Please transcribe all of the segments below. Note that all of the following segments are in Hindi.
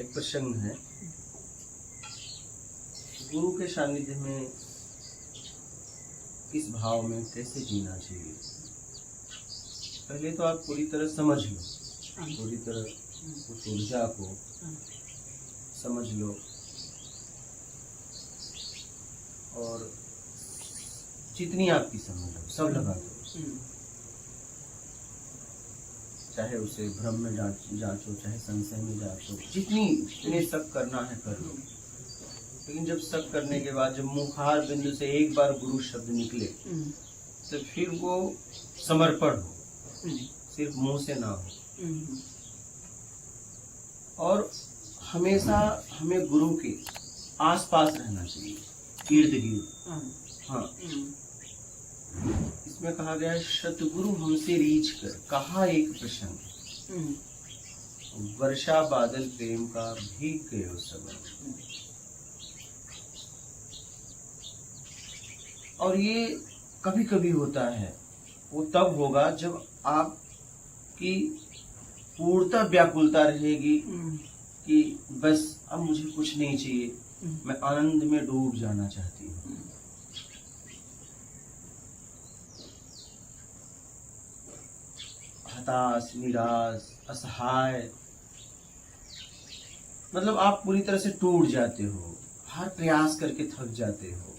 एक प्रसंग है। गुरु के सानिध्य में किस भाव में कैसे जीना चाहिए, पहले तो आप पूरी तरह समझ लो, पूरी तरह उस ऊर्जा को समझ लो और जितनी आपकी समझ हो सब लगा दो। चाहे उसे भ्रम में जांचो, चाहे संशय में जांचो, जितनी शक करना है कर लो। लेकिन जब शक करने के बाद जब मुखार बिंदु से एक बार गुरु शब्द निकले तो फिर वो समर्पण हो, सिर्फ मुंह से ना हो। और हमेशा हमें गुरु के आसपास रहना चाहिए, इर्द गिर्द। हाँ, इसमें कहा गया है सतगुरु हमसे रीझ कर कहा एक प्रसंग, वर्षा बादल प्रेम का भीग गयो सबन। और ये कभी कभी होता है, वो तब होगा जब आपकी पूर्णतः व्याकुलता रहेगी कि बस अब मुझे कुछ नहीं चाहिए, मैं आनंद में डूब जाना चाहती हूँ। हताश, निराश, असहाय, मतलब आप पूरी तरह से टूट जाते हो, हर प्रयास करके थक जाते हो।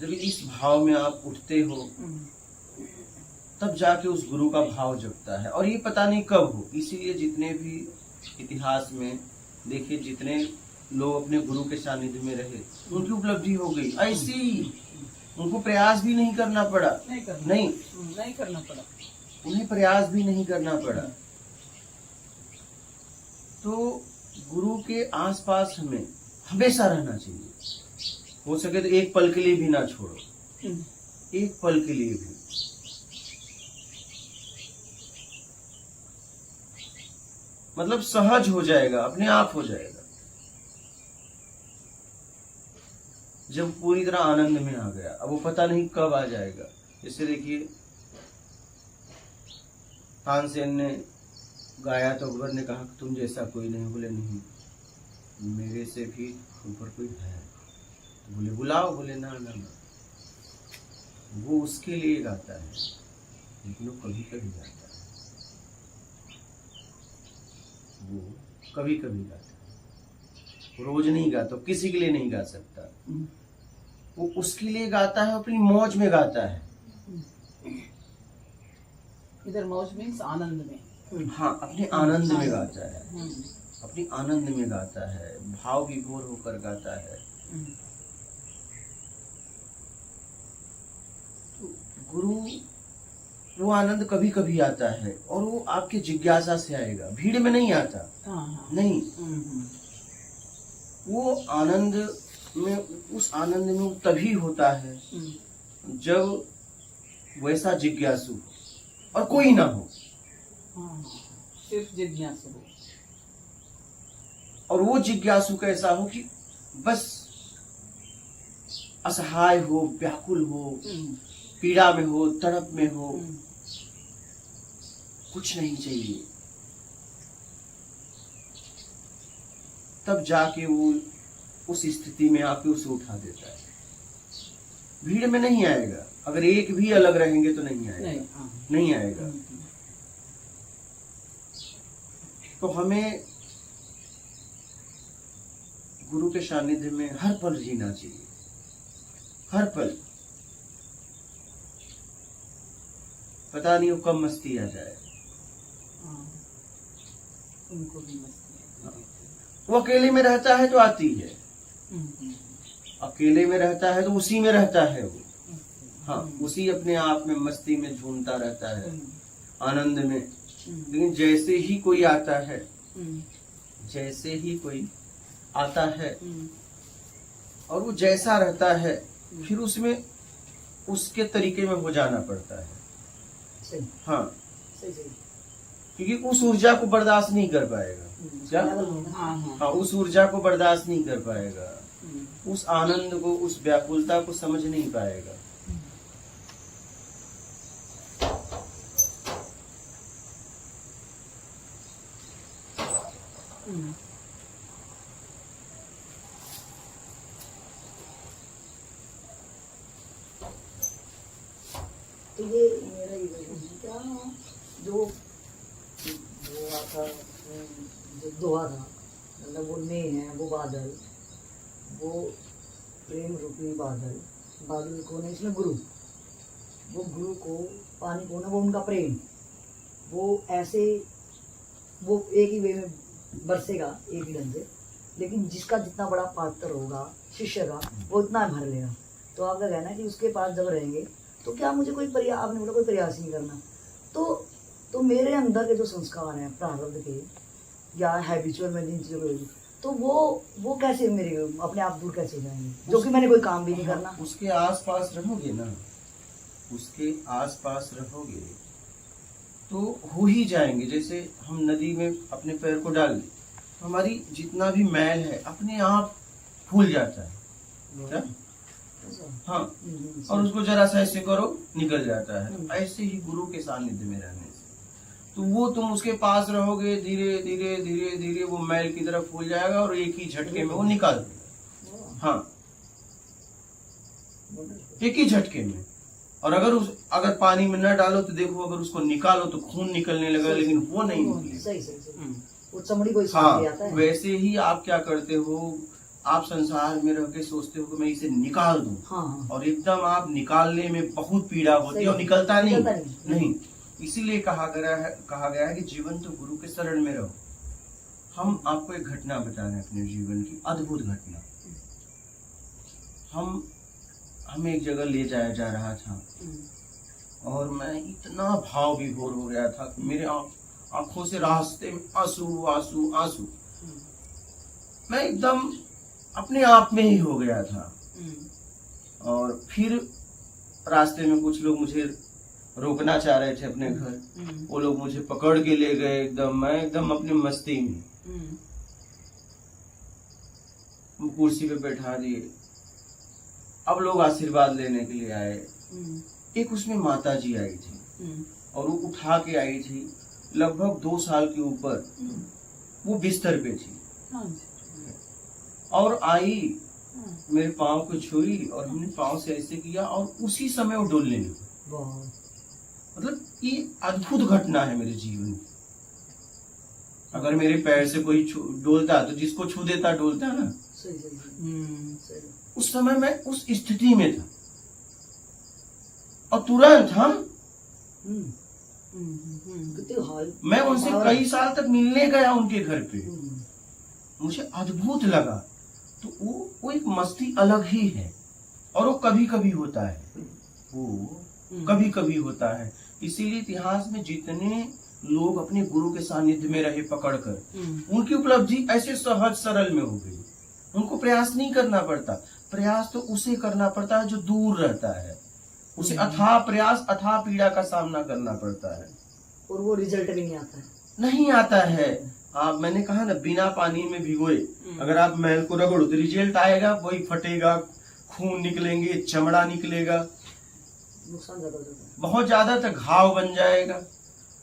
जब इस भाव में आप उठते हो तब जाके उस गुरु का भाव जगता है। और ये पता नहीं कब हो, इसीलिए जितने भी इतिहास में देखिए, जितने लोग अपने गुरु के सानिध्य में रहे उनकी उपलब्धि हो गई ऐसी, उनको प्रयास भी नहीं करना पड़ा। नहीं करना पड़ा, उन्हें प्रयास भी नहीं करना पड़ा। तो गुरु के आसपास हमें हमेशा रहना चाहिए, हो सके तो एक पल के लिए भी ना छोड़ो, एक पल के लिए भी। मतलब सहज हो जाएगा, अपने आप हो जाएगा जब पूरी तरह आनंद में आ गया। अब वो पता नहीं कब आ जाएगा। जैसे देखिए, तानसेन ने गाया तो अकबर ने कहा तुम जैसा कोई नहीं। बोले नहीं, मेरे से भी ऊपर कोई है। तो बोले बुलाओ। बोले ना ना ना, वो उसके लिए गाता है, लेकिन वो कभी कभी गाता है, वो कभी कभी गाता है, रोज नहीं गाता, किसी के लिए नहीं गा सकता। वो उसके लिए गाता है, अपनी मौज में गाता है। इधर मौज मीन्स आनंद में। हाँ, अपने आनंद में गाता है, अपनी आनंद में गाता है, भाव विभोर होकर गाता है। गुरु वो आनंद कभी कभी आता है और वो आपके जिज्ञासा से आएगा, भीड़ में नहीं आता। नहीं, वो आनंद में, उस आनंद में वो तभी होता है जब वैसा जिज्ञासु और कोई ना हो, सिर्फ जिज्ञासु हो। और वो जिज्ञासु कैसा हो कि बस असहाय हो, व्याकुल हो, पीड़ा में हो, तड़प में हो, कुछ नहीं चाहिए। तब जाके वो उस स्थिति में आके उसे उठा देता है। भीड़ में नहीं आएगा, अगर एक भी अलग रहेंगे तो नहीं आएगा, नहीं आएगा। तो हमें गुरु के सानिध्य में हर पल जीना चाहिए, हर पल। पता नहीं वो कब मस्ती आ जाए। उनको भी मस्ती। वो अकेले में रहता है तो आती है, अकेले में रहता है तो उसी में रहता है वो। हाँ, उसी अपने आप में मस्ती में झूमता रहता है, आनंद में। लेकिन जैसे ही कोई आता है, जैसे ही कोई आता है और वो जैसा रहता है, फिर उसमें उसके तरीके में हो जाना पड़ता है। हाँ, क्योंकि उस ऊर्जा को बर्दाश्त नहीं कर पाएगा। क्या? हाँ, उस ऊर्जा को बर्दाश्त नहीं कर पाएगा, उस आनंद को, उस व्याकुलता को समझ नहीं पाएगा। तो ये मेरा ये क्या जो वो आता जो दोहा था, मतलब वो ने है, वो बादल, वो प्रेम रूपी बादल, बादल कौन है इसमें? गुरु। वो गुरु को, पानी कौन है? वो उनका प्रेम। वो ऐसे वो एक ही वे में बरसेगा, एक ही ढंग से, लेकिन जिसका जितना बड़ा पात्र होगा शिष्य का, वो उतना भर लेगा। तो आपका कहना है कि उसके पास जब रहेंगे तो क्या मुझे कोई प्रयास, आपने बोला कोई प्रयास नहीं करना, तो मेरे अंदर के जो संस्कार हैं प्रारब्ध के या हैबिचुअल में जिन चीज़ों को, तो वो कैसे मेरे अपने आप दूर कैसे जाएंगे, जो कि मैंने कोई काम भी नहीं करना? उसके आसपास रहोगे ना, उसके आसपास रहोगे तो हो ही जाएंगे। जैसे हम नदी में अपने पैर को डाल दें, हमारी जितना भी मैल है अपने आप फूल जाता है क्या? हाँ, और उसको जरा सा ऐसे करो निकल जाता है। ऐसे ही गुरु के सानिध्य में रहने से तो वो तुम उसके पास रहोगे, धीरे धीरे धीरे धीरे वो मैल की तरफ फूल जाएगा और एक ही झटके में वो निकाल देगा। हाँ, एक ही झटके में। और अगर पानी में न डालो तो देखो, अगर उसको निकालो तो खून निकलने लगा, लेकिन वो नहीं निकले। सही वो चमड़ी को हाँ, आता है। वैसे ही आप क्या करते हो, आप संसार में रह के सोचते हो कि मैं इसे निकाल दूं। हाँ। और एकदम आप निकालने में बहुत पीड़ा होती है और निकलता नहीं। इसीलिए कहा गया है कि जीवन तो गुरु के शरण में रहो। हम आपको एक घटना बता रहे हैं अपने जीवन की, अद्भुत घटना। हमें एक जगह ले जाया जा रहा था और मैं इतना भाव विभोर हो गया था कि मेरे आंखों से रास्ते में आंसू आंसू आंसू। मैं एकदम अपने आप में ही हो गया था। और फिर रास्ते में कुछ लोग मुझे रोकना चाह रहे थे अपने घर। वो लोग मुझे पकड़ के ले गए एकदम, मैं एकदम अपनी मस्ती में। कुर्सी पे बैठा दिए। अब लोग आशीर्वाद लेने के लिए आए। एक उसमें माता जी आई थी और वो उठा के आई थी, लगभग 2 साल के ऊपर वो बिस्तर पे थी। और आई, मेरे पाँव को छुई और हमने पाँव से ऐसे किया और उसी समय वो डोलने लगी। मतलब ये अद्भुत घटना है मेरे जीवन की। अगर मेरे पैर से कोई डोलता तो जिसको छू देता डोलता ना। उस समय मैं उस स्थिति में था और तुरंत मैं उनसे कई साल तक मिलने गया उनके घर पे। मुझे अद्भुत लगा। तो वो एक मस्ती अलग ही है और वो कभी कभी होता है, वो कभी कभी होता है। इसीलिए इतिहास में जितने लोग अपने गुरु के सानिध्य में रहे पकड़कर, उनकी उपलब्धि ऐसे सहज सरल में हो गई। उनको प्रयास नहीं करना पड़ता। प्रयास तो उसे करना पड़ता है जो दूर रहता है। उसे अथाह प्रयास अथाह पीड़ा का सामना करना पड़ता है और वो रिजल्ट भी नहीं आता है। आप, मैंने कहा ना, बिना पानी में भिगोए अगर आप मैल को रगड़ो तो रिजल्ट आएगा, वही फटेगा, खून निकलेंगे, चमड़ा निकलेगा, नुकसान ज्यादा होता है, बहुत ज्यादा तक घाव बन जाएगा।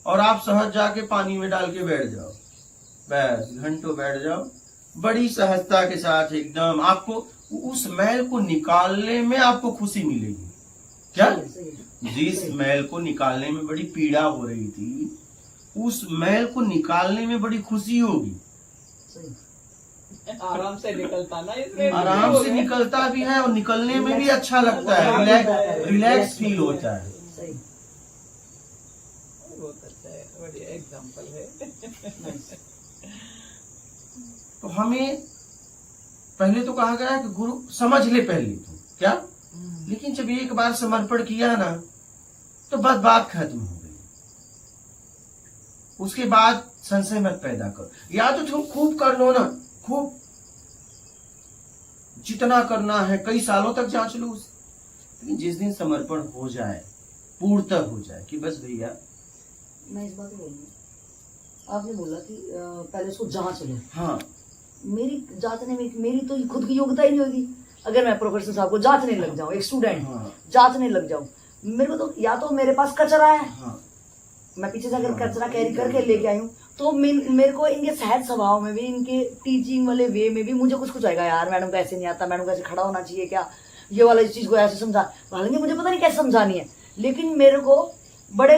और आप सहज जाके पानी में डाल के बैठ जाओ, बस घंटों बैठ जाओ, बड़ी सहजता के साथ एकदम आपको उस मैल को निकालने में आपको खुशी मिलेगी। क्या? जिस मैल को निकालने में बड़ी पीड़ा हो रही थी, उस मैल को निकालने में बड़ी खुशी होगी। आराम से निकलता ना, इसमें आराम से निकलता भी है और निकलने में भी अच्छा लगता है, रिलैक्स फील होता है। बहुत अच्छा है, बढ़िया एग्जाम्पल है। तो हमें पहले तो कहा गया कि गुरु समझ ले पहले तो क्या, लेकिन जब एक बार समर्पण किया ना तो बस बात खत्म हो गई। उसके बाद संशय मत पैदा करो। या तो तुम खूब कर लो ना, खूब जितना करना है कई सालों तक जांच लो उसे, लेकिन जिस दिन समर्पण हो जाए, पूर्णतः हो जाए कि बस भैया। मैं इस बात को बोलूंगी, आपने बोला कि पहले उसको जांच लो। हाँ, मेरी जांचने में मेरी तो खुद की योग्यता ही नहीं होगी। अगर मैं प्रोफेसर साहब को जांचने लग जाऊं, एक स्टूडेंट जांचने लग जाऊं, मेरे को तो या तो मेरे पास कचरा है, हाँ, मैं पीछे से अगर कचरा कैरी करके लेके आई हूँ तो मेरे को इनके सहज स्वभाव में भी, इनके टीचिंग वाले वे में भी मुझे कुछ कुछ आएगा, यार मैडम को ऐसे नहीं आता, मैडम को ऐसे खड़ा होना चाहिए क्या, ये वाला इस चीज को ऐसे समझा, हालांकि मुझे पता नहीं कैसे समझानी है, लेकिन मेरे को बड़े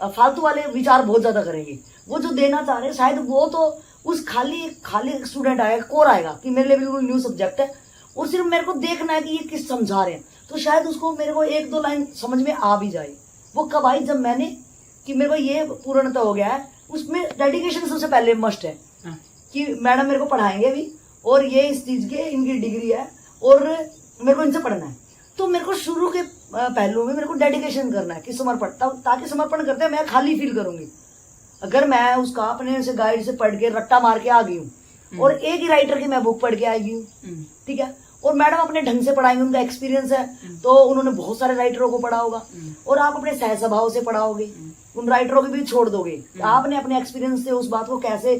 फालतू वाले विचार बहुत ज्यादा करेंगे। वो जो देना चाह रहे हैं शायद वो तो उस खाली स्टूडेंट आएगा, कोर आएगा कि मेरे लिए बिल्कुल न्यू सब्जेक्ट है और सिर्फ मेरे को देखना है कि ये किस समझा रहे हैं, तो शायद उसको मेरे को 1-2 लाइन समझ में आ भी जाए। वो कब आई, जब मैंने कि मेरे को ये पूर्णता हो गया है, उसमें डेडिकेशन सबसे पहले मस्ट है कि मैडम मेरे को पढ़ाएंगे भी और ये इस चीज के इनकी डिग्री है और मेरे को इनसे पढ़ना है, तो मेरे को शुरू के पहलू में मेरे को डेडिकेशन करना है कि समर्पण, ताकि समर्पण करते हैं मैं खाली फील करूंगी। अगर मैं उसका अपने से गाइड से पढ़ के रट्टा मार के आ गई हूँ और एक ही राइटर की मैं बुक पढ़ के आई हूँ, ठीक है, और मैडम अपने ढंग से पढ़ाएंगे, उनका एक्सपीरियंस है तो उन्होंने बहुत सारे राइटरों को पढ़ा होगा, और आप अपने सह स्वभाव से पढ़ाओगे, उन राइटरों के भी छोड़ दोगे, आपने अपने एक्सपीरियंस से उस बात को कैसे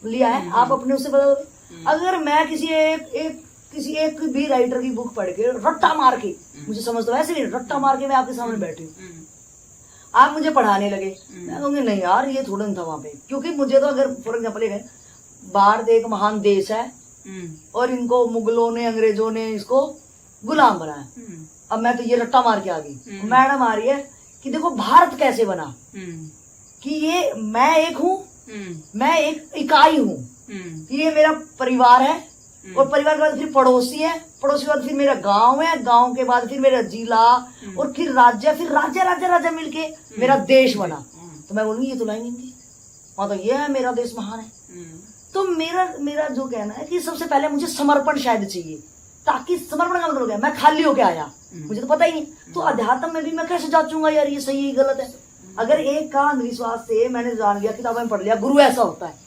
लिया है आप अपने उससे बताओगे। अगर मैं किसी एक भी राइटर की बुक पढ़ के रट्टा मार के, मुझे समझ तो वैसे नहीं, रट्टा मार के मैं आपके सामने बैठी हूँ, आप मुझे पढ़ाने लगे, मैं कहूँगी नहीं यार ये थोड़ा नहीं था वहां पे, क्योंकि मुझे तो अगर फॉर एग्जाम्पल ये भारत एक महान देश है और इनको मुगलों ने, अंग्रेजों ने इसको गुलाम बनाया, अब मैं तो ये रट्टा मार के आ गई, मैडम आ रही है कि देखो भारत कैसे बना, कि ये मैं एक हूँ, मैं एक इकाई हूँ, ये मेरा परिवार है और परिवार के बाद फिर पड़ोसी है, पड़ोसी के बाद फिर मेरा गांव है, गांव के बाद फिर मेरा जिला और फिर राज्य, फिर राज्य मिलके मेरा देश बना। तो मैं बोलूंगी ये तो लाइन इनकी, तो ये है मेरा देश महान है। तो मेरा जो कहना है कि सबसे पहले मुझे समर्पण शायद चाहिए, ताकि समर्पण का मतलब क्या, मैं खाली होके आया, मुझे तो पता ही नहीं, तो अध्यात्म में भी मैं कैसे जांचूंगा यार ये सही है गलत है। अगर एक का अंधविश्वास से मैंने जान लिया, किताबों में पढ़ लिया गुरु ऐसा होता है,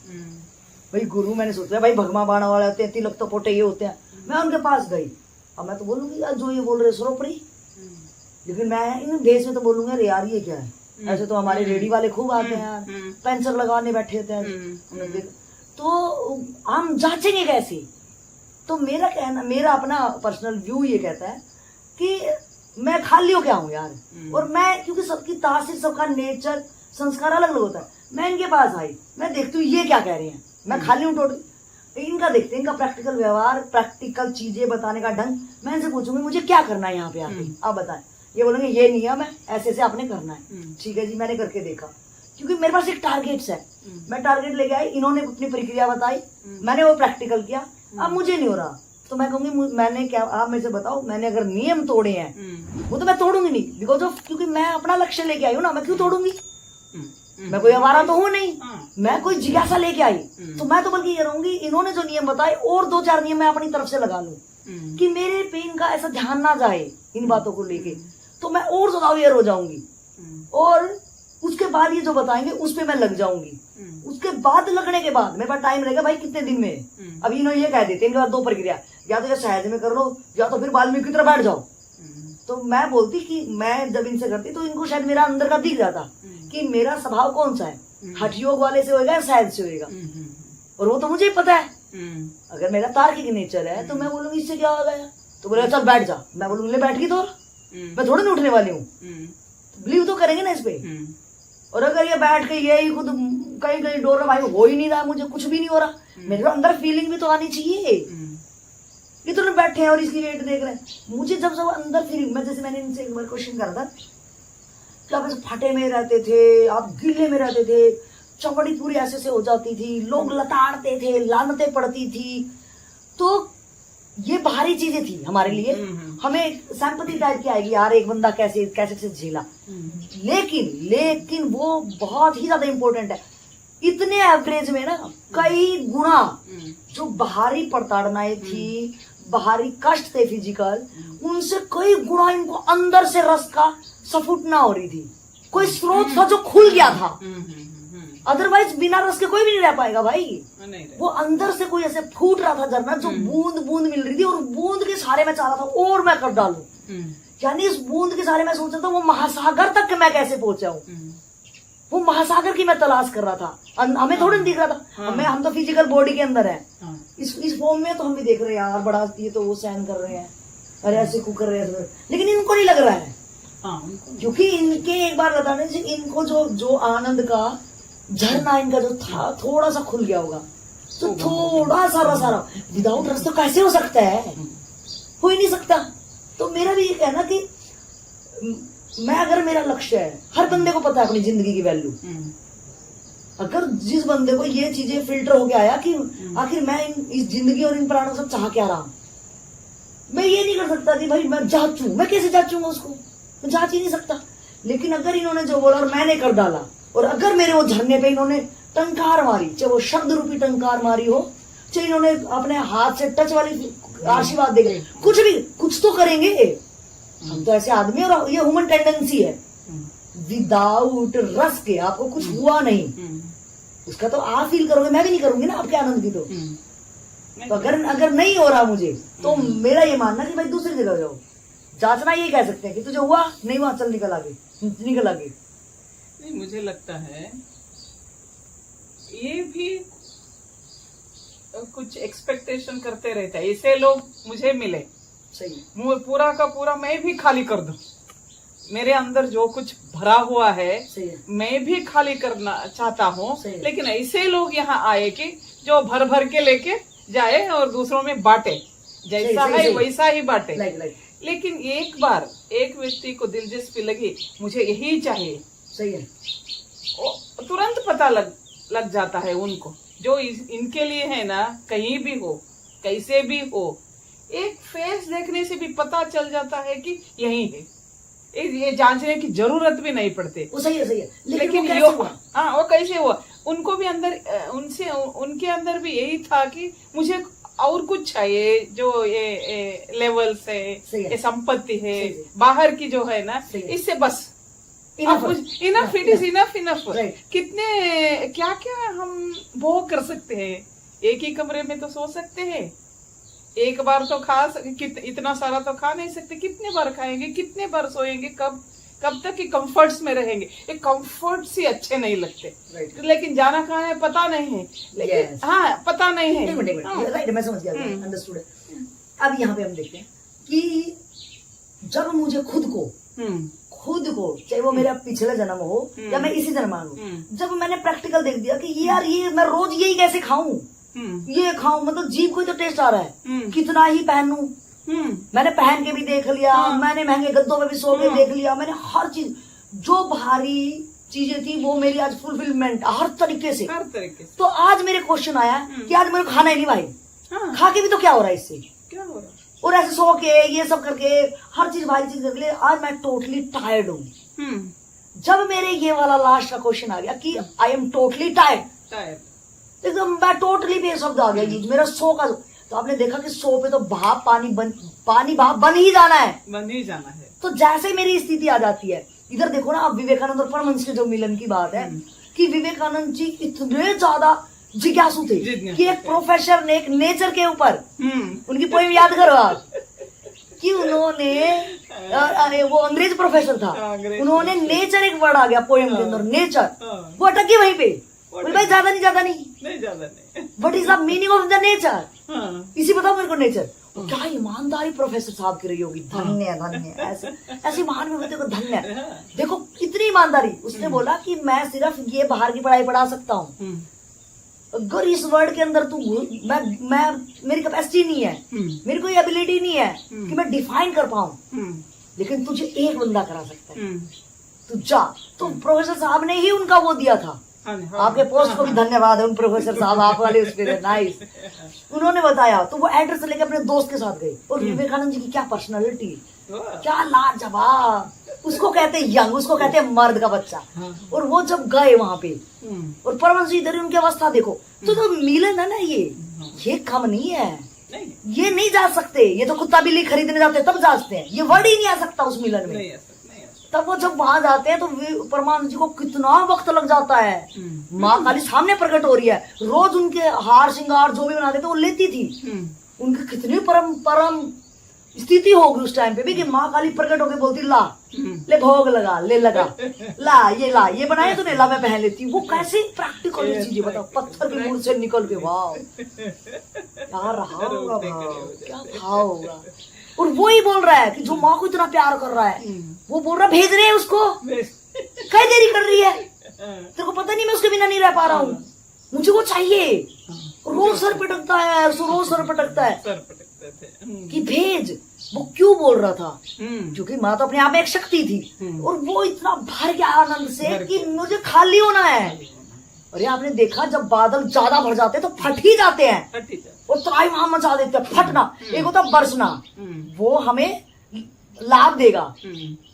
भाई गुरु मैंने सोचा भाई भगमा बाणा वाले होते हैं, तिलक तो पोटे ये होते हैं, मैं उनके पास गई, अब मैं तो बोलूंगी यार जो ये बोल रहे सरोपरी, लेकिन मैं इन देश में तो बोलूंगा यार ये क्या है, ऐसे तो हमारे रेडी वाले खूब आते हैं यार, पेंसर लगाने बैठे होते हैं, तो हम जांचेंगे कैसे। तो मेरा अपना पर्सनल व्यू ये कहता है कि मैं खाली हो क्या हूँ यार, और मैं क्योंकि सबकी तासीर, सबका नेचर, संस्कार अलग अलग होता है, मैं इनके पास आई, मैं देखती हूँ ये क्या कह रहे हैं, मैं खाली हूँ टोटल, इनका देखते हैं, इनका प्रैक्टिकल व्यवहार, प्रैक्टिकल चीजें बताने का ढंग, मैं इनसे पूछूंगी मुझे क्या करना है यहाँ पे आके, आप बताएं, ये बोलेंगे ये नियम है ऐसे ऐसे आपने करना है, ठीक है जी मैंने करके देखा, क्योंकि मेरे पास एक टारगेट्स है, मैं टारगेट लेके आई, इन्होंने अपनी प्रक्रिया बताई, मैंने वो प्रैक्टिकल किया, अब मुझे नहीं हो रहा, तो मैं कहूंगी मैंने क्या, आप मेरे से बताओ मैंने अगर नियम तोड़े हैं वो तो मैं तोड़ूंगी नहीं, बिकॉज ऑफ क्योंकि मैं अपना लक्ष्य लेके आई हूँ ना, मैं क्यों तोड़ूंगी, मैं कोई आवारा तो हूँ नहीं, मैं कोई जिज्ञासा लेके आई, तो मैं तो बल्कि ये रहूंगी इन्होंने जो नियम बताए और 2-4 नियम मैं अपनी तरफ से लगा लूं कि मेरे पे इनका ऐसा ध्यान ना जाए इन बातों को लेके, तो मैं और ज्यादा अवेयर हो जाऊंगी, और उसके बाद ये जो बताएंगे उस पे मैं लग जाऊंगी, उसके बाद लगने के बाद मेरे पास टाइम रहेगा भाई कितने दिन में, अभी इन्होंने ये कह देते हैं इनके बाद 2 प्रक्रिया, या तो ये सहज में कर लो या तो फिर वाल्मीकि की तरह बैठ जाओ, तो मैं बोलती कि मैं जब इनसे करती तो इनको शायद मेरा अंदर का दिख जाता कि मेरा स्वभाव कौन सा है, हठ योग वाले से होएगा या सहज से होएगा, और वो तो मुझे ही पता है, अगर मेरा तार्किक नेचर है तो मैं बोलूंगी इससे क्या हो गया, तो बोले चल बैठ जा, मैं बोलूंगी ले बैठ गई तो मैं थोड़ी नहीं उठने वाली हूँ, बिलीव तो करेंगे ना इस पे, और अगर ये बैठ के यही खुद कहीं कहीं डोर रहा भाई हो ही नहीं रहा, मुझे कुछ भी नहीं हो रहा, मेरे अंदर फीलिंग भी तो आनी चाहिए, ये तो बैठे हैं और इसकी वेट देख रहे हैं, मुझे जब अंदर फीलिंग, मैं जैसे मैंने इनसे एक बार क्वेश्चन करा था कि आप ऐसे फटे में रहते थे, आप गिले में रहते थे, चमड़ी पूरी ऐसे से हो जाती थी, लोग लताड़ते थे, लानतें पड़ती थी, तो ये बाहरी चीजें थी हमारे लिए, हमें सैंपथी टाइप की आएगी यार एक बंदा कैसे कैसे झेला, लेकिन वो बहुत ही ज्यादा इंपॉर्टेंट है, इतने एवरेज में ना कई गुना जो बाहरी प्रताड़नाएं थी, बाहरी कष्ट थे फिजिकल, उनसे कई गुना इनको अंदर से रस का सफुटना हो रही थी, कोई स्रोत था जो खुल गया था, अदरवाइज बिना रस के कोई भी नहीं रह पाएगा भाई, वो अंदर से कोई ऐसे फूट रहा था झरना, जो बूंद बूंद मिल रही थी, और बूंद के सहारे मैं चाह रहा था और मैं कर डालू, यानी इस बूंद के सहारे मैं सोच रहा था वो महासागर तक मैं कैसे पहुंचाऊं, वो महासागर की मैं तलाश कर रहा था, हमें थोड़ी दिख रहा था, हम तो फिजिकल बॉडी के अंदर है, इस फॉर्म में तो हम भी देख रहे हैं यार बड़ा ये तो वो सहन कर रहे हैं, अरे ऐसे को कर रहे हैं, लेकिन इनको नहीं लग रहा है, हाँ उनको क्योंकि इनके एक बार बताने से इनको जो आनंद का झरना इनका जो था थोड़ा सा खुल गया होगा, तो थोड़ा सारा विदाउट रस तो कैसे हो सकता है, हो ही नहीं सकता। तो मेरा भी ये कहना कि मैं, अगर मेरा लक्ष्य है, हर बंदे को पता है अपनी जिंदगी की वैल्यू, अगर जिस बंदे को ये चीजें फिल्टर होके आया कि आखिर मैं इस जिंदगी और इन प्राणों से चाह क्या रहा हूं, मैं ये नहीं कर सकता कि भाई मैं जांचूं, मैं कैसे जांचूंगा उसको, मैं जांच ही नहीं सकता। लेकिन अगर इन्होंने जो बोला और मैंने कर डाला, और अगर मेरे वो झरने पे इन्होंने टंकार मारी, चाहे वो शब्द रूपी टंकार मारी हो, चाहे इन्होंने अपने हाथ से टच वाली आशीर्वाद दे गए, कुछ भी, कुछ तो करेंगे हम तो ऐसे आदमी, और ये ह्यूमन टेंडेंसी है। विदाउट रस के आपको कुछ हुआ नहीं, उसका तो आप फील करोगे, मैं भी नहीं करूंगी ना आपके आनंद की। तो अगर नहीं हो रहा मुझे, तो मेरा ये मानना कि भाई दूसरी जगह जाओ, जांचना ये कह सकते हैं कि तुझे हुआ नहीं हुआ, चल निकल आगे। नहीं, मुझे लगता है ये भी कुछ एक्सपेक्टेशन करते रहते हैं, ऐसे लोग मुझे मिले, सही, मुझे पूरा का पूरा मैं भी खाली कर दूं, मेरे अंदर जो कुछ भरा हुआ है मैं भी खाली करना चाहता हूँ। लेकिन ऐसे लोग यहाँ आए कि जो भर भर के लेके जाए और दूसरों में बांटे, जैसा है वैसा ही बांटे। लेकिन एक बार एक व्यक्ति को दिलचस्पी लगी, मुझे यही चाहिए, सही है, तुरंत पता लग जाता है उनको, जो इनके लिए है ना, कहीं भी हो कैसे भी हो, एक फेस देखने से भी पता चल जाता है कि यही है, ये जांचने की जरूरत भी नहीं पड़ती। वो सही है, सही है। लेकिन वो कैसे हुआ, उनको भी अंदर उनके अंदर भी यही था कि मुझे और कुछ चाहिए, जो ये लेवल्स है, ये संपत्ति है, बाहर की जो है ना, इससे बस इनफ, इट इज इनफ। कितने क्या क्या हम भोग कर सकते हैं, एक ही कमरे में तो सो सकते हैं, एक बार तो इतना सारा तो खा नहीं सकते, कितने बार खाएंगे, कितने बार सोएंगे, कब तक कि कंफर्ट्स में रहेंगे। ये कंफर्ट्स ही अच्छे नहीं लगते, लेकिन जाना कहाँ है पता नहीं है, लेकिन हाँ पता नहीं है। राइट, मैं समझ गया, अंडरस्टूड। अब यहाँ पे हम देखते हैं कि जब मुझे खुद को चाहे वो मेरा पिछला जन्म हो या मैं इसी जन्म हूँ, जब मैंने प्रैक्टिकल देख दिया कि यार ये मैं रोज यही कैसे खाऊं, ये खाऊं, मतलब जीभ को तो टेस्ट आ रहा है, कितना ही पहनूं, मैंने पहन के भी देख लिया, मैंने महंगे गद्दों पे भी सो के देख लिया, मैंने हर चीज, जो भारी चीजें थी वो मेरी आज फुलफिलमेंट हर तरीके से। तो आज मेरे क्वेश्चन आया कि आज मेरे को खाना ही नहीं भाई, खा के भी तो क्या हो रहा है, इससे क्या हो रहा है, और ऐसे सो के ये सब करके हर चीज भारी चीज करके आज मैं टोटली टायर्ड हूँ। जब मेरे ये वाला लास्ट का क्वेश्चन आ गया कि आई एम टोटली टायर्ड, एकदम मैं टोटली बेशब्द आ गया, मेरा सो का, तो आपने देखा कि सो पे तो भाप पानी भाप बन ही जाना है। तो जैसे मेरी स्थिति आ जाती है, इधर देखो ना, अब विवेकानंद और परमहंस के जो मिलन की बात है कि विवेकानंद जी इतने ज्यादा जिज्ञासु थे कि एक प्रोफेसर ने एक नेचर के ऊपर, उनकी पोएम याद करो आप, कि उन्होंने वो अंग्रेज प्रोफेसर था, उन्होंने नेचर, एक वर्ड आ गया पोएम के अंदर, नेचर, वो अटक गई वहीं पे, भाई ज्यादा नहीं, what is the meaning of the nature, इसी बताओ मेरे को नेचर। क्या ईमानदारी प्रोफेसर साहब की रही होगी, धन्य ऐसे महान व्यक्ति को धन्य। देखो कितनी ईमानदारी, उसने बोला कि मैं सिर्फ ये बाहर की पढ़ाई पढ़ा सकता हूँ, अगर इस वर्ड के अंदर तू, मैं मेरी कैपेसिटी नहीं है, मेरी कोई एबिलिटी नहीं है कि मैं डिफाइन कर पाऊं, लेकिन तुझे एक बंदा करा सकता है, तू जा। तो प्रोफेसर साहब ने ही उनका वो दिया था, आपके पोस्ट को भी धन्यवाद है उन प्रोफेसर साहब, आप वाले उस पर नाइस, उन्होंने बताया। तो वो एड्रेस लेके अपने दोस्त के साथ गए, और विवेकानंद जी की क्या पर्सनालिटी, क्या लाजवाब, उसको कहते हैं यंग, उसको कहते हैं मर्द का बच्चा। और वो जब गए वहां पे, और परमहंस जी इधर उनकी अवस्था देखो, तो जो मिलन है ना, ये कम नहीं है, ये नहीं जा सकते, ये तो कुत्ता बिल्ली खरीदने जाते हैं तब जाते हैं, ये वर्ड ही नहीं आ सकता उस मिलन में। तब वो जब वहां जाते हैं तो परमानंद जी को कितना वक्त लग जाता है, माँ काली सामने प्रकट हो रही है, रोज उनके हार श्रृंगार जो भी बनाते थे वो लेती थी, उनकी कितनी परम स्थिति होगी उस टाइम पे भी कि माँ काली प्रकट होकर बोलती ला ले भोग लगा, ले लगा, ला ये बनाए तूने, ला मैं पहन लेती। वो कैसे प्रैक्टिकल चीजें बताओ, पत्थर के मुंह से निकल के, वाह क्या रहा होगा भाव, क्या भाव होगा। और वो ही बोल रहा है कि जो माँ को इतना प्यार कर रहा है, वो बोल रहा भेज रहे हैं उसको, क्या देरी कर रही है, तेरे को पता नहीं मैं उसके बिना नहीं रह पा रहा हूँ, मुझे वो चाहिए। रोज सर पटकता है, रोज सर पटकता है सर पटकते थे। कि भेज। वो क्यों बोल रहा था, क्योंकि माँ तो अपने आप में एक शक्ति थी और वो इतना भर गया आनंद से कि मुझे खाली होना है। और ये आपने देखा जब बादल ज्यादा भर जाते हैं तो फट ही जाते हैं और त्राही वहां मचा देते हैं। फटना एक होता बरसना, वो हमें लाभ देगा,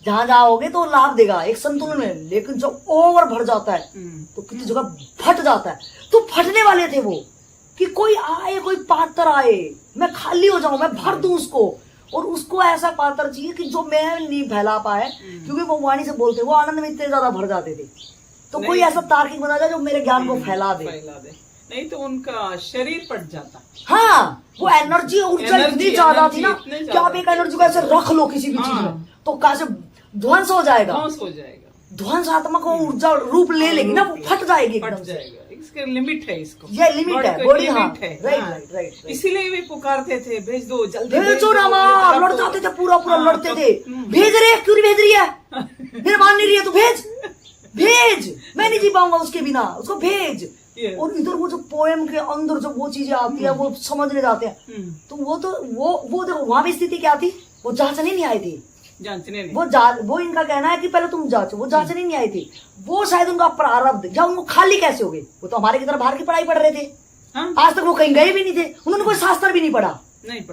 जहां जाओगे तो लाभ देगा एक संतुलन में। लेकिन जब ओवर भर जाता है तो कितनी जगह फट जाता है। तो फटने वाले थे वो कि कोई आए, कोई पात्र आए, मैं खाली हो जाऊं, मैं भर दूं उसको। और उसको ऐसा पात्र चाहिए कि जो मैं नहीं फैला पाए, क्योंकि वो वाणी से बोलते, वो आनंद में इतने ज्यादा भर जाते थे। तो कोई ऐसा तार्किक बना जाए जो मेरे ज्ञान को फैला दे, नहीं तो उनका शरीर पट जाता। हाँ, वो एनर्जी ऊर्जा इतनी ज्यादा थी ना कि आप एक एनर्जी को ऐसे रख लो किसी भी चीज में तो कैसे ध्वंस हो जाएगा, ध्वंसात्मक ऊर्जा रूप ले लेगी ना, वो फट जाएगी एकदम से। इसके लिमिट है, इसको ये लिमिट है, बॉडी। हाँ, राइट। इसीलिए वे पुकारते थे भेज दो जल्दी, भेजो ना माँ, लड़ जाते थे, पूरा लड़ते थे। भेज रहे, क्यों नहीं भेज रही है, मेरे मान नहीं रही है तो भेज, मैं नहीं जी पाऊंगा उसके बिना, उसको भेज। और इधर वो जो पोएम के अंदर जब वो चीजें आती है, वो समझने जाते हैं, तो वो देखो वहां भी स्थिति क्या थी, वो जांचने नहीं आई थी, जांचने नहीं। वो इनका कहना है कि पहले तुम जांचो, वो जांचने नहीं आई थी। वो शायद उनका प्रारब्ध, या उनको खाली कैसे हो गए, वो तो हमारे की तरह बाहर की पढ़ाई पढ़ रहे थे। हाँ? आज तक वो कहीं गए भी नहीं थे, उन्होंने कोई शास्त्र भी नहीं पढ़ा,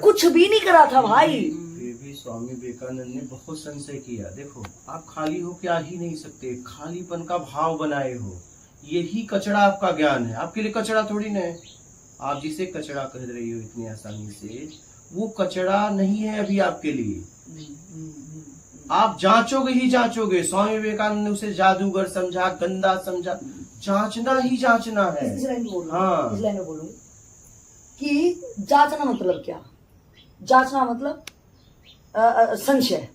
कुछ भी नहीं करा था भाई। फिर भी स्वामी विवेकानंद ने बहुत संशय किया। देखो, आप खाली हो क्या ही नहीं सकते, खालीपन का भाव बनाए हो, यही कचरा आपका ज्ञान है। आपके लिए कचरा थोड़ी ना है, आप जिसे कचरा कह रही हो इतनी आसानी से, वो कचरा नहीं है अभी आपके लिए। आप जांचोगे ही जांचोगे। स्वामी विवेकानंद ने उसे जादूगर समझा, गंदा समझा, जांचना ही जांचना है। हाँ, इस लाइन में बोलूंगी कि जांचना मतलब क्या, जांचना मतलब संशय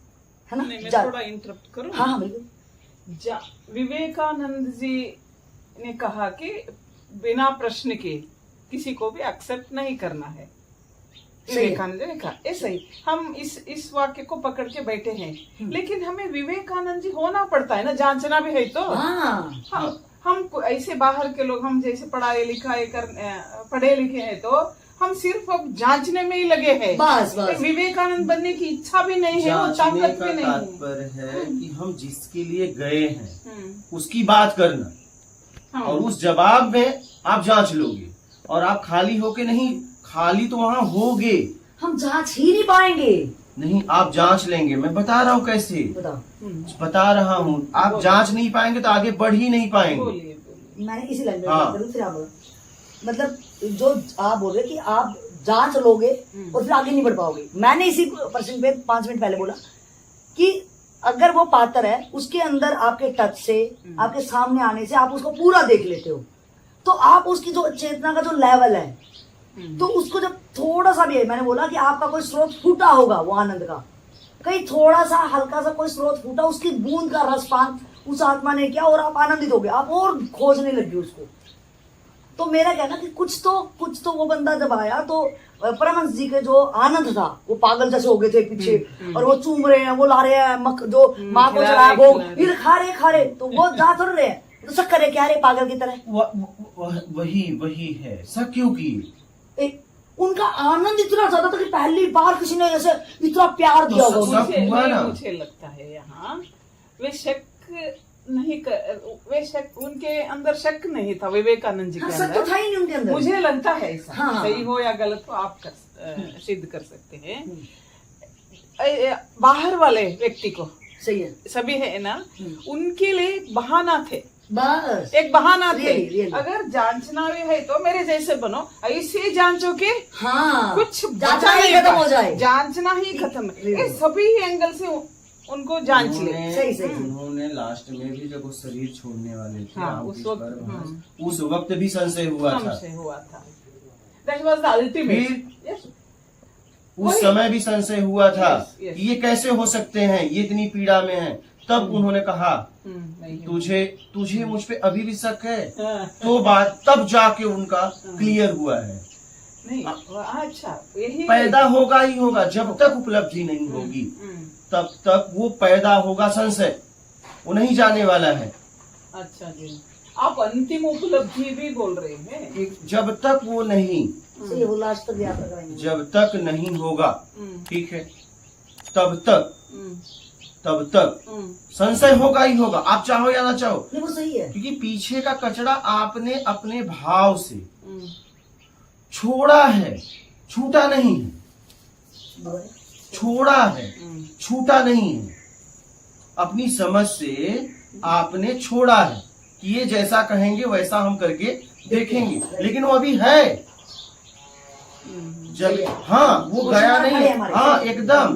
है ना। मैं थोड़ा इंटरप्ट करूं? हाँ बिल्कुल। विवेकानंद जी ने कहा कि बिना प्रश्न के किसी को भी एक्सेप्ट नहीं करना है। विवेकानंद ने कहा ऐसा ही। हम इस वाक्य को पकड़ के बैठे हैं, लेकिन हमें विवेकानंद जी होना पड़ता है ना, जांचना भी है तो। हम ऐसे बाहर के लोग, हम जैसे पढ़े लिखे हैं तो हम सिर्फ अब जांचने में ही लगे हैं। बस। विवेकानंद बनने की इच्छा भी नहीं है, वो ताकत भी नहीं है। तात्पर्य है कि हम जिसके लिए गए हैं उसकी बात करना, और उस जवाब में आप जांच लोगे। और आप खाली होके नहीं, खाली तो वहाँ होगे, हम जांच ही नहीं पाएंगे। नहीं, आप जांच लेंगे। मैं बता रहा हूँ कैसे, बता रहा हूँ। आप जांच नहीं पाएंगे तो आगे बढ़ ही नहीं पाएंगे। मैंने इसी लाइन में बात करूँ, फिर आप मतलब जो आप बोल रहे कि आप जांच लोगे और फिर आगे नहीं बढ़ पाओगे। मैंने इसी प्रश्न पे 5 मिनट पहले बोला कि अगर वो पात्र है, उसके अंदर आपके टच से, आपके सामने आने से आप उसको पूरा देख लेते हो, तो आप उसकी जो चेतना का जो लेवल है, तो उसको जब थोड़ा सा भी है, मैंने बोला कि आपका कोई स्रोत फूटा होगा, वो आनंद का कहीं थोड़ा सा हल्का सा कोई स्रोत फूटा, उसकी बूंद का रसपान उस आत्मा ने किया और आप आनंदित हो गए, आप और खोजने लगे उसको। तो मेरा कहना कि कुछ तो वो बंदा जब आया तो परमहंस जी के जो आनंद था, वो पागल जैसे हो गए थे पीछे, और वो चूम रहे हैं, वो ला रहे हैं जो माँ को चढ़ाया भोग, फिर खा रहे, तो वो जा थोड़ रहे हैं, तो शक करे क्या रे पागल की तरह। वही है, शक क्यों की? उनका आनंद इतना ज्यादा था कि पहली बार किसी ने ऐसे इतना प्यार दिया होगा। मुझे लगता है यहाँ वे शक नहीं वे शक, उनके अंदर शक नहीं था विवेकानंद जी के अंदर। शक तो था ही नहीं उनके अंदर, मुझे लगता है ऐसा। सही हो या गलत हो आप सिद्ध कर सकते हैं। बाहर वाले व्यक्ति को सही है, सभी है ना, उनके लिए बहाना थे, बस एक बहाना थे। अगर जांचना भी है तो मेरे जैसे बनो, ऐसे जांचो के कुछ जांचना ही खत्म हो जाए, जांचना ही खत्म है। सभी एंगल से उनको जांच ले। सही। उन्होंने लास्ट में भी जब वो शरीर छोड़ने वाले थे, उस वक्त भी संशय हुआ था। That was the ultimate. उस समय भी संशय हुआ था, ये कैसे हो सकते हैं, ये इतनी पीड़ा में है। तब उन्होंने कहा तुझे मुझ पे अभी भी शक है, तो बात तब जाके उनका क्लियर हुआ है। नहीं, अच्छा, यही पैदा होगा ही होगा, जब तक उपलब्धि नहीं होगी तब तक वो पैदा होगा संशय, वो नहीं जाने वाला है। अच्छा जी, आप अंतिम उपलब्धि भी बोल रहे हैं। जब तक वो नहीं, सही, वो लास्ट तक यात्रा करेंगे। जब तक नहीं होगा, ठीक है, तब तक संशय होगा ही होगा, आप चाहो या ना चाहो। नहीं, वो सही है। क्योंकि पीछे का कचरा आपने अपने भाव से छोड़ा है, छूटा नहीं है, वो है। छोड़ा है, छूटा नहीं है। अपनी समझ से आपने छोड़ा है कि ये जैसा कहेंगे वैसा हम करके देखेंगे, लेकिन वो अभी है। जब हाँ वो गया नहीं है, हाँ एकदम।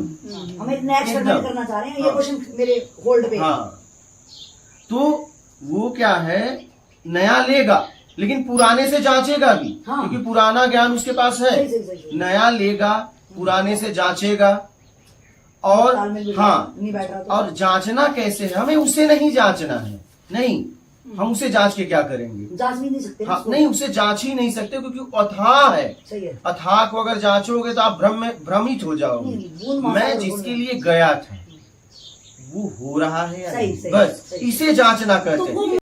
हम एक नेक्स्ट एकदम। करना चाह रहे हैं, ये क्वेश्चन मेरे होल्ड पे है। हाँ, तो वो क्या है, नया लेगा लेकिन पुराने से जांचेगा भी, हाँ। क्योंकि पुराना ज्ञान उसके पास है। सही, सही, सही, सही। नया लेगा, पुराने से जांचेगा, और तालमेल में हाँ, नहीं बैठ रहा तो। और जांचना कैसे है, हमें उसे नहीं जांचना है, नहीं, हम उसे जांच के क्या करेंगे। जांच भी नहीं सकते ना हाँ, उसको। नहीं, उसे जांच ही नहीं सकते, क्योंकि वो अथाह है। सही है। अथाह को अगर जांचोगे तो आप भ्रमित हो जाओगे। नहीं, बूंद मात्रा मैं में जिसके बूंद। लिए गया था वो हो रहा है या सही, नहीं, सही, बस सही। इसे जांचना कहते तो हैं। वो